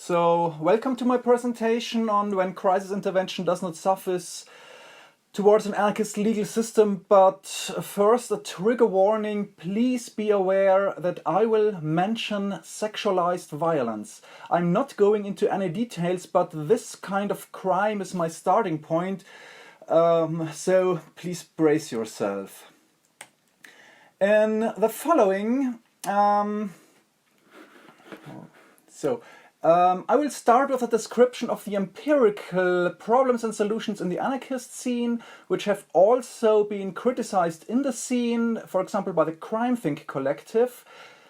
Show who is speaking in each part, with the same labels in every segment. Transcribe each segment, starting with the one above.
Speaker 1: So, welcome to my presentation on when crisis intervention does not suffice towards an anarchist legal system. But first, a trigger warning. Please be aware that I will mention sexualized violence. I'm not going into any details, but this kind of crime is my starting point. So please brace yourself. In the following, I will start with a description of the empirical problems and solutions in the anarchist scene, which have also been criticized in the scene, for example, by the Crime Think collective.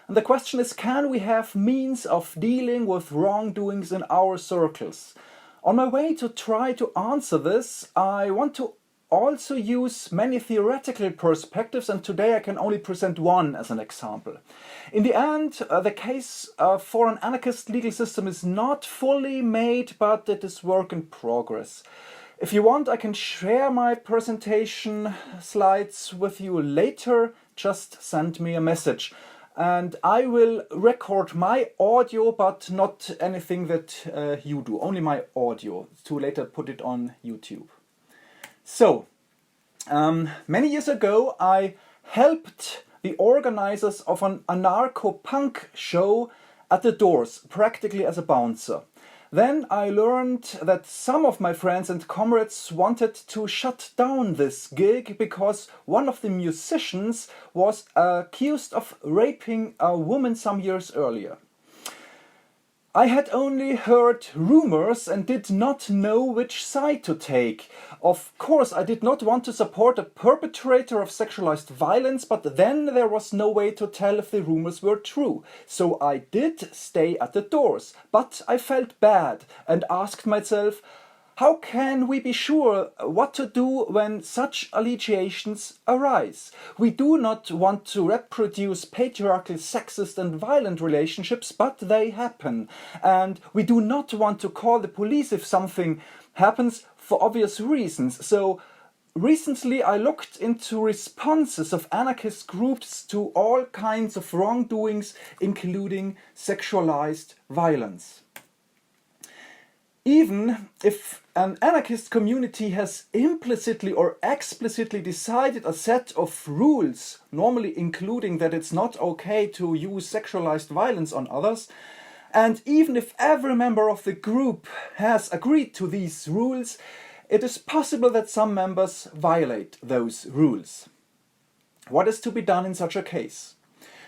Speaker 1: And the question is, can we have means of dealing with wrongdoings in our circles? On my way to try to answer this, I want to also use many theoretical perspectives, and today I can only present one as an example. In the end, the case for an anarchist legal system is not fully made, but it is work in progress. If you want, I can share my presentation slides with you later. Just send me a message. And I will record my audio, but not anything that you do, only my audio, to later put it on YouTube. So, many years ago, I helped the organizers of an anarcho-punk show at the doors, practically as a bouncer. Then I learned that some of my friends and comrades wanted to shut down this gig because one of the musicians was accused of raping a woman some years earlier. I had only heard rumors and did not know which side to take. Of course, I did not want to support a perpetrator of sexualized violence, but then there was no way to tell if the rumors were true. So I did stay at the doors, but I felt bad and asked myself, how can we be sure what to do when such allegations arise? We do not want to reproduce patriarchal, sexist and violent relationships, but they happen. And we do not want to call the police if something happens for obvious reasons. So recently I looked into responses of anarchist groups to all kinds of wrongdoings, including sexualized violence. Even if an anarchist community has implicitly or explicitly decided a set of rules, normally including that it's not okay to use sexualized violence on others, and even if every member of the group has agreed to these rules, it is possible that some members violate those rules. What is to be done in such a case?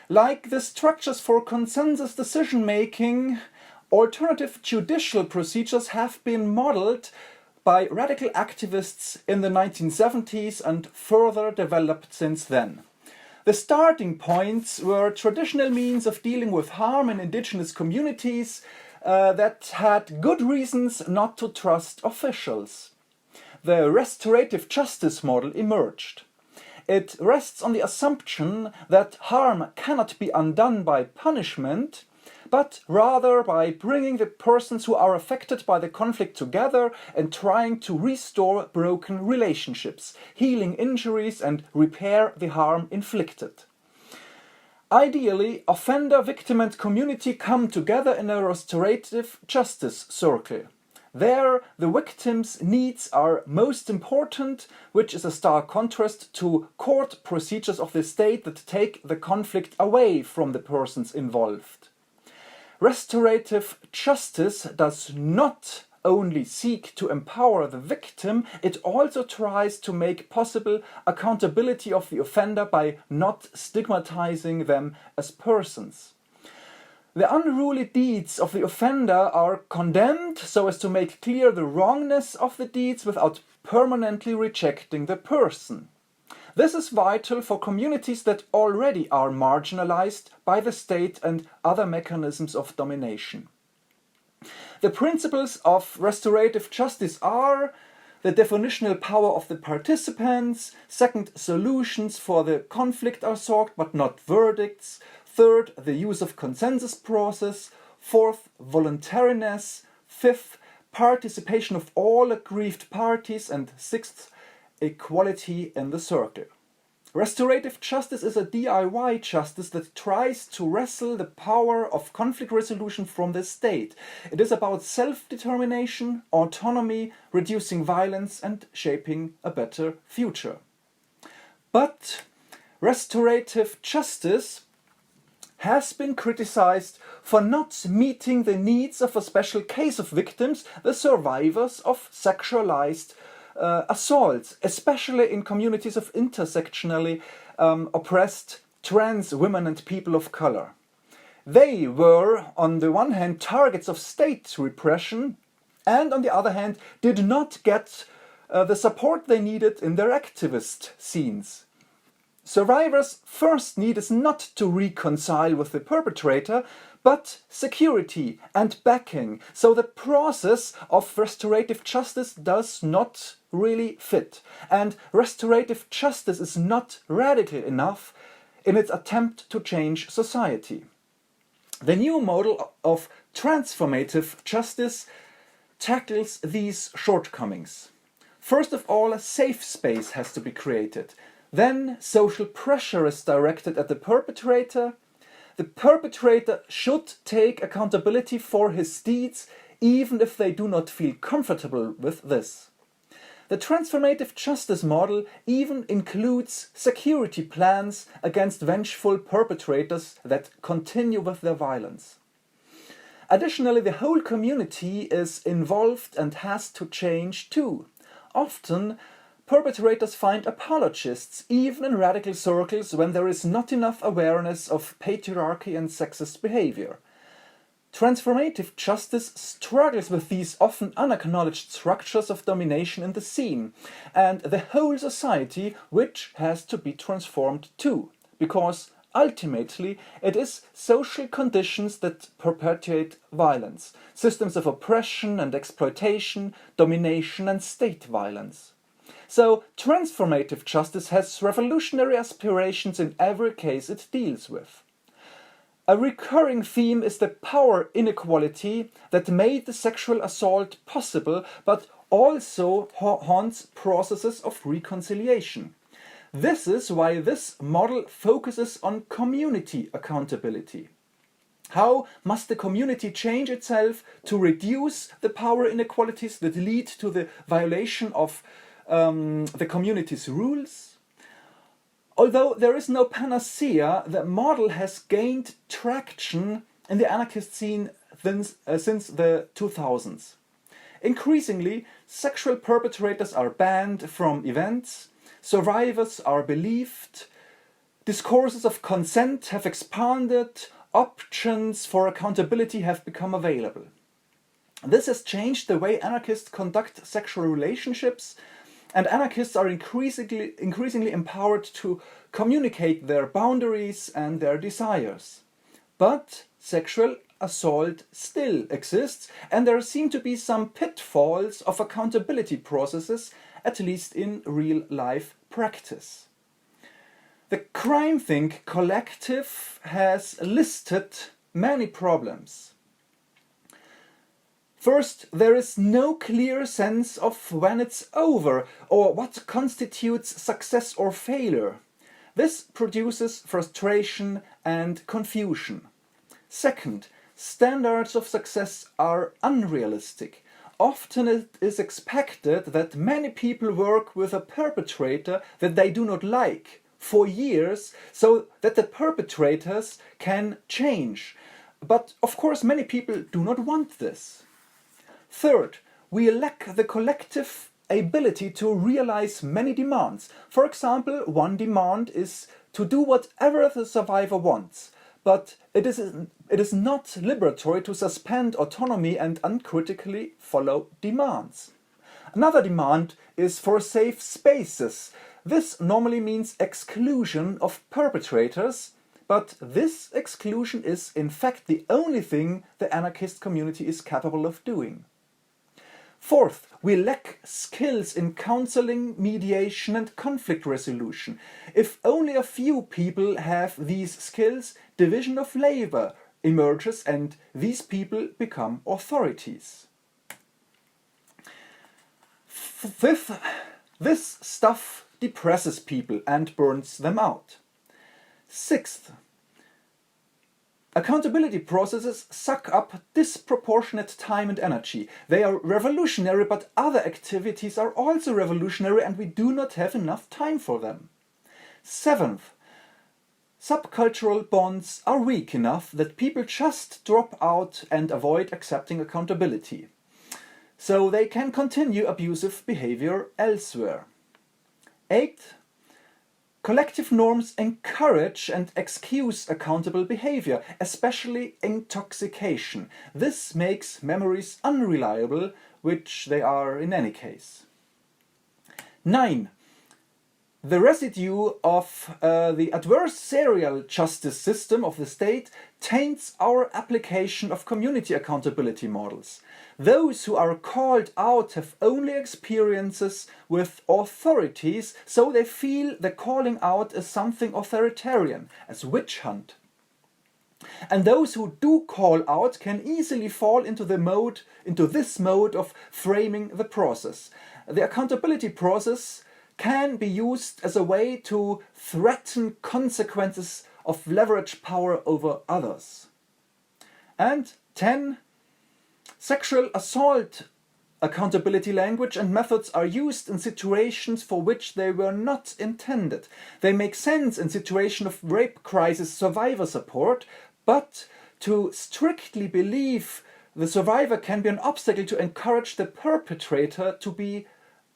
Speaker 1: Like the structures for consensus decision-making, alternative judicial procedures have been modeled by radical activists in the 1970s and further developed since then. The starting points were traditional means of dealing with harm in indigenous communities that had good reasons not to trust officials. The Restorative Justice model emerged. It rests on the assumption that harm cannot be undone by punishment, but rather by bringing the persons who are affected by the conflict together and trying to restore broken relationships, healing injuries and repair the harm inflicted. Ideally, offender, victim and community come together in a restorative justice circle. There, the victim's needs are most important, which is a stark contrast to court procedures of the state that take the conflict away from the persons involved. Restorative justice does not only seek to empower the victim, it also tries to make possible accountability of the offender by not stigmatizing them as persons. The unruly deeds of the offender are condemned so as to make clear the wrongness of the deeds without permanently rejecting the person. This is vital for communities that already are marginalized by the state and other mechanisms of domination. The principles of restorative justice are the definitional power of the participants, second, solutions for the conflict are sought but not verdicts, third, the use of consensus process, fourth, voluntariness, fifth, participation of all aggrieved parties, and sixth, equality in the circle. Restorative justice is a DIY justice that tries to wrestle the power of conflict resolution from the state. It is about self-determination, autonomy, reducing violence, and shaping a better future. But restorative justice has been criticized for not meeting the needs of a special case of victims, the survivors of sexualized assaults, especially in communities of intersectionally oppressed trans women and people of color. They were, on the one hand, targets of state repression, and on the other hand, did not get the support they needed in their activist scenes. Survivors' first need is not to reconcile with the perpetrator, but security and backing, so the process of restorative justice does not really fit, and restorative justice is not radical enough in its attempt to change society. The new model of transformative justice tackles these shortcomings. First of all, a safe space has to be created. Then social pressure is directed at the perpetrator. The perpetrator should take accountability for his deeds, even if they do not feel comfortable with this. The transformative justice model even includes security plans against vengeful perpetrators that continue with their violence. Additionally, the whole community is involved and has to change too. Often, perpetrators find apologists, even in radical circles, when there is not enough awareness of patriarchy and sexist behavior. Transformative justice struggles with these often unacknowledged structures of domination in the scene, and the whole society, which has to be transformed too, because ultimately it is social conditions that perpetuate violence, systems of oppression and exploitation, domination and state violence. So, transformative justice has revolutionary aspirations in every case it deals with. A recurring theme is the power inequality that made the sexual assault possible, but also haunts processes of reconciliation. This is why this model focuses on community accountability. How must the community change itself to reduce the power inequalities that lead to the violation of the community's rules? Although there is no panacea, the model has gained traction in the anarchist scene since the 2000s. Increasingly, sexual perpetrators are banned from events, survivors are believed, discourses of consent have expanded, options for accountability have become available. This has changed the way anarchists conduct sexual relationships, and anarchists are increasingly empowered to communicate their boundaries and their desires. But sexual assault still exists, and there seem to be some pitfalls of accountability processes, at least in real-life practice. The Crime Think collective has listed many problems. First, there is no clear sense of when it's over or what constitutes success or failure. This produces frustration and confusion. Second, standards of success are unrealistic. Often it is expected that many people work with a perpetrator that they do not like for years so that the perpetrators can change. But of course many people do not want this. Third, we lack the collective ability to realize many demands. For example, one demand is to do whatever the survivor wants, but it is not liberatory to suspend autonomy and uncritically follow demands. Another demand is for safe spaces. This normally means exclusion of perpetrators, but this exclusion is in fact the only thing the anarchist community is capable of doing. Fourth, we lack skills in counseling, mediation and conflict resolution. If only a few people have these skills, division of labor emerges and these people become authorities. Fifth, this stuff depresses people and burns them out. Sixth, accountability processes suck up disproportionate time and energy. They are revolutionary, but other activities are also revolutionary and we do not have enough time for them. Seventh, subcultural bonds are weak enough that people just drop out and avoid accepting accountability, so they can continue abusive behavior elsewhere. Eighth, collective norms encourage and excuse accountable behavior, especially intoxication. This makes memories unreliable, which they are in any case. 9. The residue of the adversarial justice system of the state taints our application of community accountability models. Those who are called out have only experiences with authorities, so they feel the calling out is something authoritarian, as witch hunt. And those who do call out can easily fall into this mode of framing the process. The accountability process can be used as a way to threaten consequences of leverage power over others. And 10. Sexual assault accountability language and methods are used in situations for which they were not intended. They make sense in situations of rape crisis survivor support, but to strictly believe the survivor can be an obstacle to encourage the perpetrator to be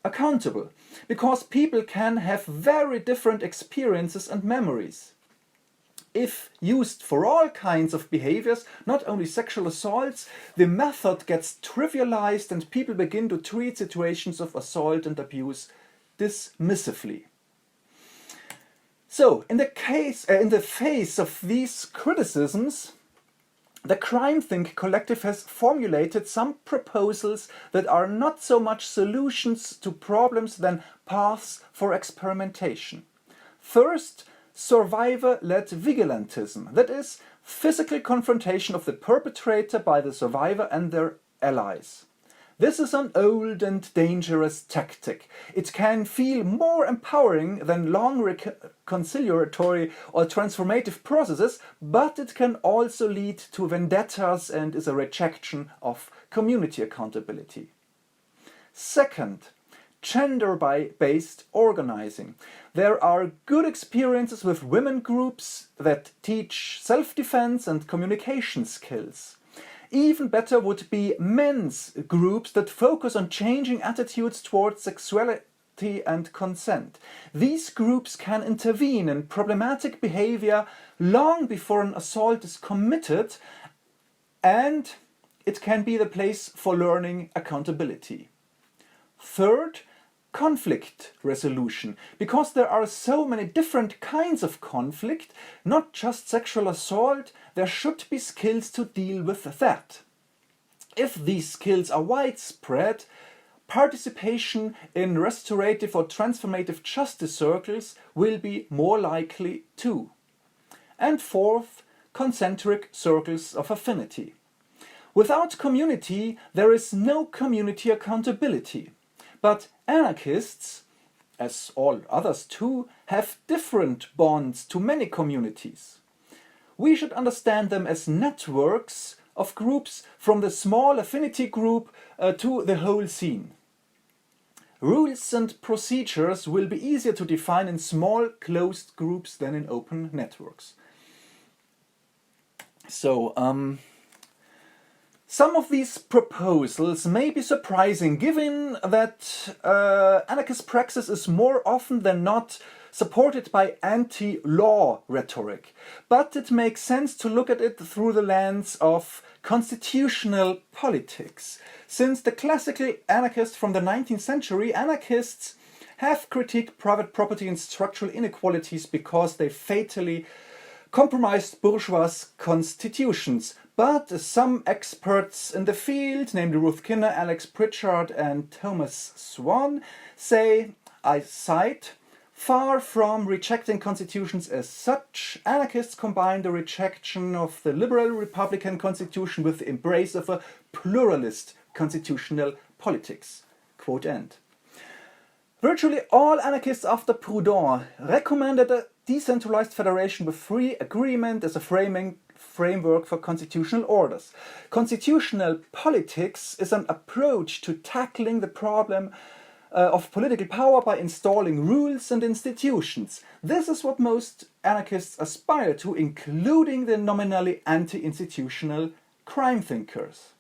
Speaker 1: accountable, because people can have very different experiences and memories. If used for all kinds of behaviors, not only sexual assaults, the method gets trivialized and people begin to treat situations of assault and abuse dismissively. So, in the face of these criticisms, the Crime Think Collective has formulated some proposals that are not so much solutions to problems than paths for experimentation. First, survivor-led vigilantism, that is, physical confrontation of the perpetrator by the survivor and their allies. This is an old and dangerous tactic. It can feel more empowering than long reconciliatory or transformative processes, but it can also lead to vendettas and is a rejection of community accountability. Second, gender-based organizing. There are good experiences with women groups that teach self-defense and communication skills. Even better would be men's groups that focus on changing attitudes towards sexuality and consent. These groups can intervene in problematic behavior long before an assault is committed, and it can be the place for learning accountability. Third, conflict resolution. Because there are so many different kinds of conflict, not just sexual assault, there should be skills to deal with that. If these skills are widespread, participation in restorative or transformative justice circles will be more likely too. And fourth, concentric circles of affinity. Without community, there is no community accountability. But anarchists, as all others too, have different bonds to many communities. We should understand them as networks of groups, from the small affinity group to the whole scene. Rules and procedures will be easier to define in small closed groups than in open networks. So, some of these proposals may be surprising, given that anarchist praxis is more often than not supported by anti-law rhetoric. But it makes sense to look at it through the lens of constitutional politics. Since the classical anarchists from the 19th century, anarchists have critiqued private property and structural inequalities because they fatally compromised bourgeois constitutions. But some experts in the field, namely Ruth Kinner, Alex Pritchard and Thomas Swan, say, I cite, far from rejecting constitutions as such, anarchists combine the rejection of the liberal republican constitution with the embrace of a pluralist constitutional politics. Quote end. Virtually all anarchists after Proudhon recommended a decentralized federation with free agreement as a framework for constitutional orders. Constitutional politics is an approach to tackling the problem of political power by installing rules and institutions. This is what most anarchists aspire to, including the nominally anti-institutional crime thinkers.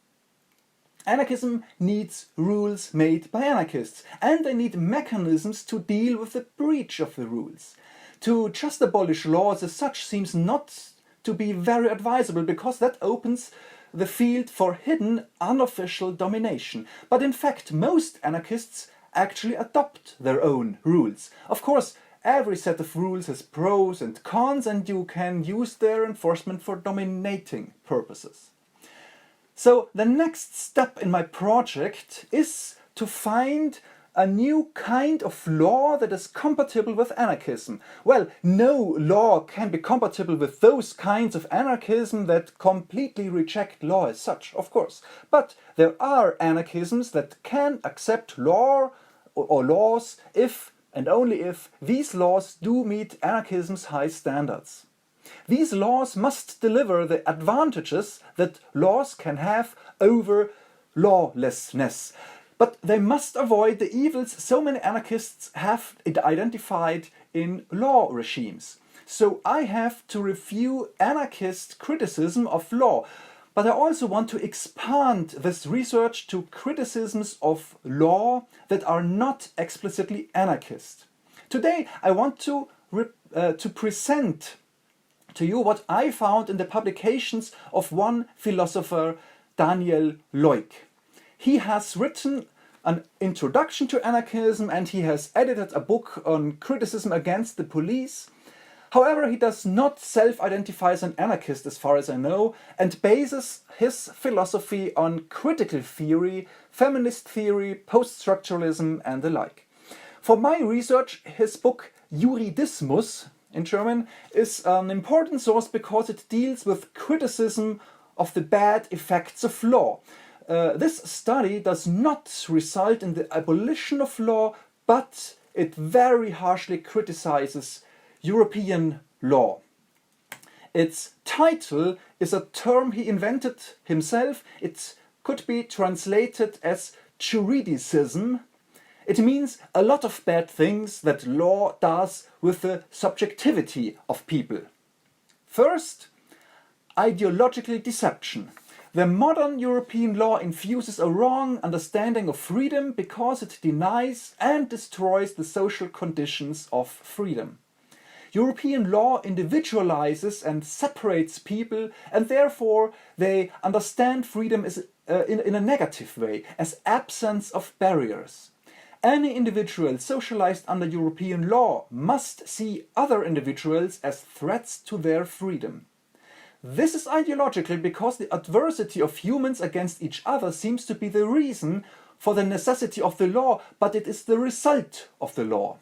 Speaker 1: Anarchism needs rules made by anarchists, and they need mechanisms to deal with the breach of the rules. To just abolish laws as such seems not to be very advisable, because that opens the field for hidden, unofficial domination. But in fact, most anarchists actually adopt their own rules. Of course, every set of rules has pros and cons, and you can use their enforcement for dominating purposes. So the next step in my project is to find a new kind of law that is compatible with anarchism. Well, no law can be compatible with those kinds of anarchism that completely reject law as such, of course. But there are anarchisms that can accept law or laws if and only if these laws do meet anarchism's high standards. These laws must deliver the advantages that laws can have over lawlessness. But they must avoid the evils so many anarchists have identified in law regimes. So I have to review anarchist criticism of law. But I also want to expand this research to criticisms of law that are not explicitly anarchist. Today I want to present to you what I found in the publications of one philosopher, Daniel Loick. He has written an introduction to anarchism, and he has edited a book on criticism against the police. However, he does not self-identify as an anarchist as far as I know, and bases his philosophy on critical theory, feminist theory, post-structuralism and the like. For my research, his book Juridismus, in German, is an important source because it deals with criticism of the bad effects of law. This study does not result in the abolition of law, but it very harshly criticizes European law. Its title is a term he invented himself. It could be translated as juridicism. It means a lot of bad things that law does with the subjectivity of people. First, ideological deception. The modern European law infuses a wrong understanding of freedom because it denies and destroys the social conditions of freedom. European law individualizes and separates people, and therefore they understand freedom as, in a negative way, as absence of barriers. Any individual socialized under European law must see other individuals as threats to their freedom. This is ideological because the adversity of humans against each other seems to be the reason for the necessity of the law, but it is the result of the law.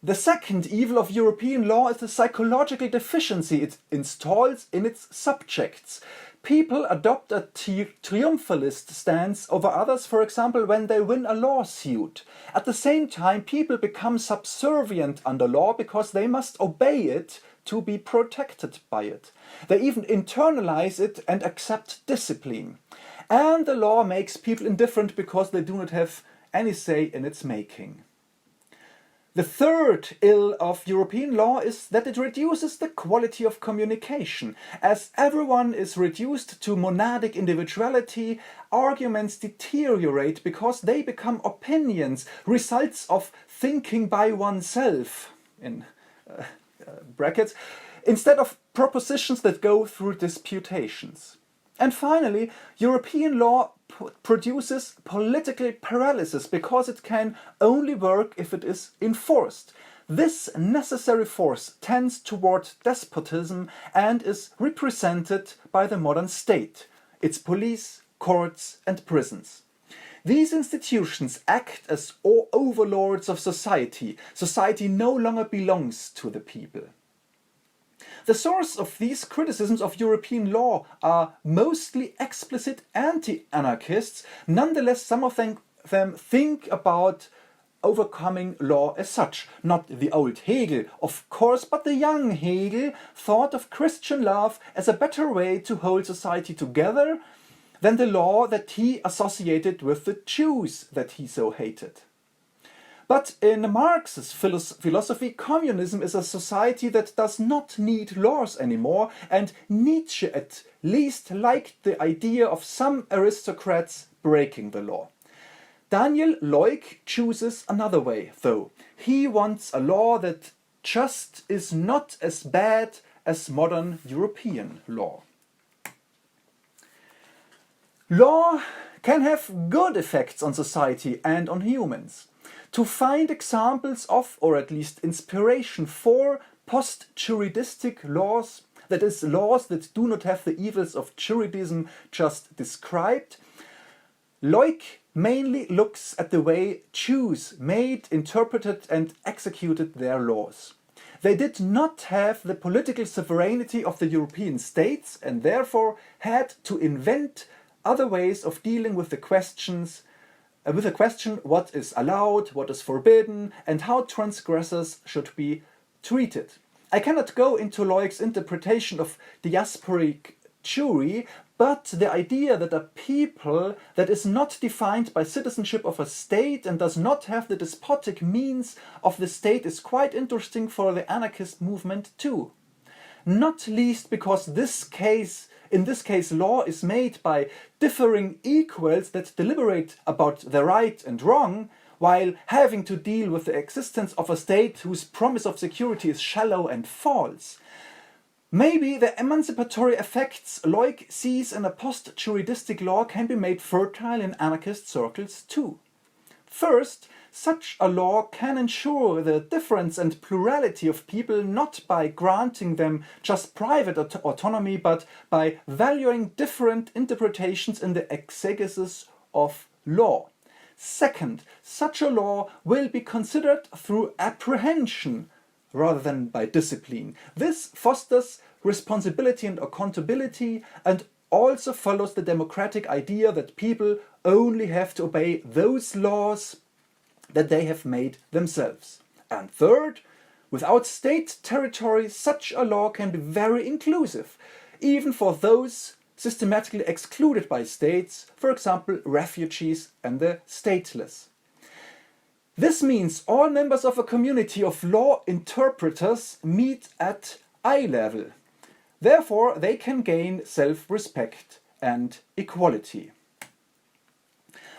Speaker 1: The second evil of European law is the psychological deficiency it installs in its subjects. People adopt a triumphalist stance over others, for example, when they win a lawsuit. At the same time, people become subservient under law because they must obey it to be protected by it. They even internalize it and accept discipline. And the law makes people indifferent because they do not have any say in its making. The third ill of European law is that it reduces the quality of communication. As everyone is reduced to monadic individuality, arguments deteriorate because they become opinions, results of thinking by oneself, in brackets, instead of propositions that go through disputations. And finally, European law produces political paralysis because it can only work if it is enforced. This necessary force tends toward despotism and is represented by the modern state, its police, courts and prisons. These institutions act as overlords of society. Society no longer belongs to the people. The source of these criticisms of European law are mostly explicit anti-anarchists. Nonetheless, some of them them think about overcoming law as such. Not the old Hegel, of course, but the young Hegel thought of Christian love as a better way to hold society together than the law that he associated with the Jews that he so hated. But in Marx's philosophy, communism is a society that does not need laws anymore, and Nietzsche at least liked the idea of some aristocrats breaking the law. Daniel Loick chooses another way, though. He wants a law that just is not as bad as modern European law. Law can have good effects on society and on humans. To find examples of, or at least inspiration for, post-juridistic laws, that is, laws that do not have the evils of juridism just described, Loick mainly looks at the way Jews made, interpreted and executed their laws. They did not have the political sovereignty of the European states and therefore had to invent other ways of dealing with the question what is allowed, what is forbidden, and how transgressors should be treated. I cannot go into Loick's interpretation of diasporic Jewry, but the idea that a people that is not defined by citizenship of a state and does not have the despotic means of the state is quite interesting for the anarchist movement too. Not least because in this case law is made by differing equals that deliberate about the right and wrong, while having to deal with the existence of a state whose promise of security is shallow and false. Maybe the emancipatory effects Loick sees in a post-juridistic law can be made fertile in anarchist circles too. First, such a law can ensure the difference and plurality of people not by granting them just private autonomy, but by valuing different interpretations in the exegesis of law. Second, such a law will be considered through apprehension rather than by discipline. This fosters responsibility and accountability and also follows the democratic idea that people only have to obey those laws that they have made themselves. And third, without state territory, such a law can be very inclusive, even for those systematically excluded by states, for example, refugees and the stateless. This means all members of a community of law interpreters meet at eye level. Therefore, they can gain self-respect and equality.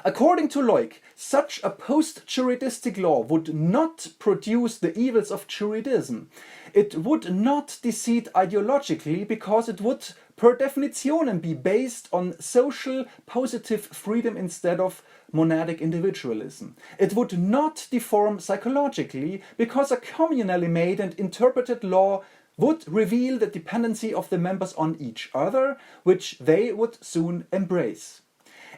Speaker 1: According to Loick, such a post-juridistic law would not produce the evils of juridism. It would not decede ideologically because it would per definitionem be based on social positive freedom instead of monadic individualism. It would not deform psychologically because a communally made and interpreted law would reveal the dependency of the members on each other, which they would soon embrace.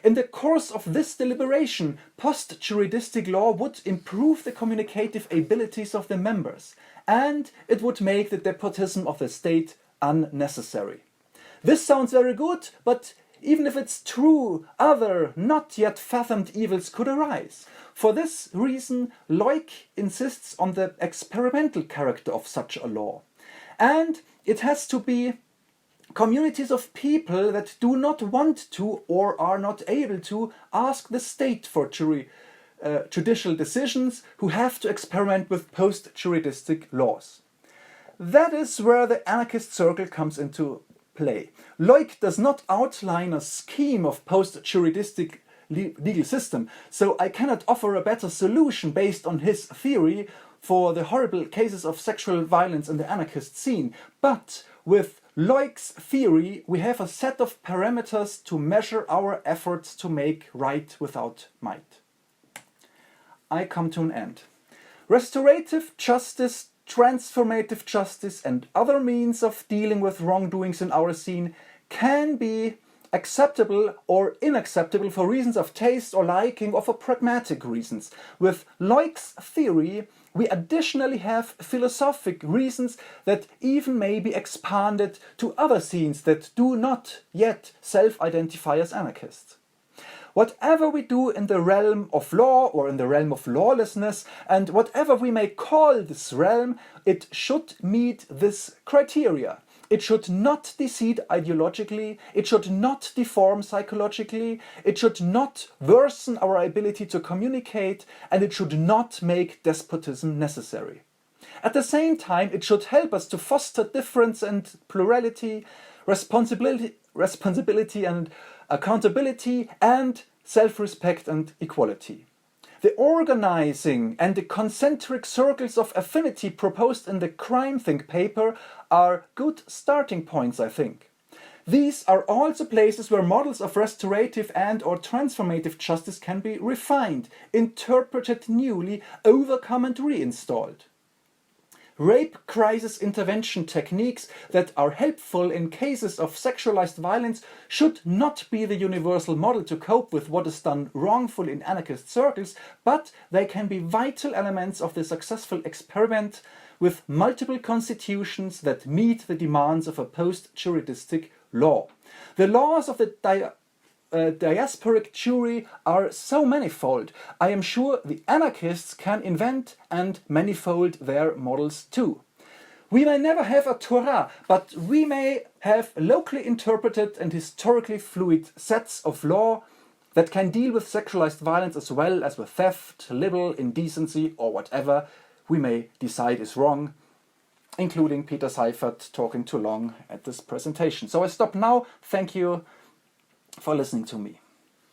Speaker 1: In the course of this deliberation, post-juridistic law would improve the communicative abilities of the members, and it would make the despotism of the state unnecessary. This sounds very good, but even if it's true, other, not yet fathomed evils could arise. For this reason, Loick insists on the experimental character of such a law. And it has to be communities of people that do not want to or are not able to ask the state for judicial decisions, who have to experiment with post-juridistic laws. That is where the anarchist circle comes into play. Loick does not outline a scheme of post-juridistic legal system, so I cannot offer a better solution based on his theory for the horrible cases of sexual violence in the anarchist scene. But with Loick's theory, we have a set of parameters to measure our efforts to make right without might. I come to an end. Restorative justice, transformative justice and other means of dealing with wrongdoings in our scene can be acceptable or unacceptable for reasons of taste or liking or for pragmatic reasons. With Loick's theory, we additionally have philosophic reasons that even may be expanded to other scenes that do not yet self-identify as anarchists. Whatever we do in the realm of law or in the realm of lawlessness, and whatever we may call this realm, it should meet this criteria. It should not deceive ideologically, it should not deform psychologically, it should not worsen our ability to communicate, and it should not make despotism necessary. At the same time, it should help us to foster difference and plurality, responsibility and accountability, and self-respect and equality. The organizing and the concentric circles of affinity proposed in the Crime Think paper are good starting points, I think. These are also places where models of restorative and/or transformative justice can be refined, interpreted newly, overcome and reinstalled. Rape crisis intervention techniques that are helpful in cases of sexualized violence should not be the universal model to cope with what is done wrongfully in anarchist circles, but they can be vital elements of the successful experiment with multiple constitutions that meet the demands of a post-juridistic law. The laws of the diasporic jury are so manifold. I am sure the anarchists can invent and manifold their models too. We may never have a Torah, but we may have locally interpreted and historically fluid sets of law that can deal with sexualized violence as well as with theft, libel, indecency, or whatever we may decide is wrong, including Peter Seifert talking too long at this presentation. So I stop now. Thank you for listening to me.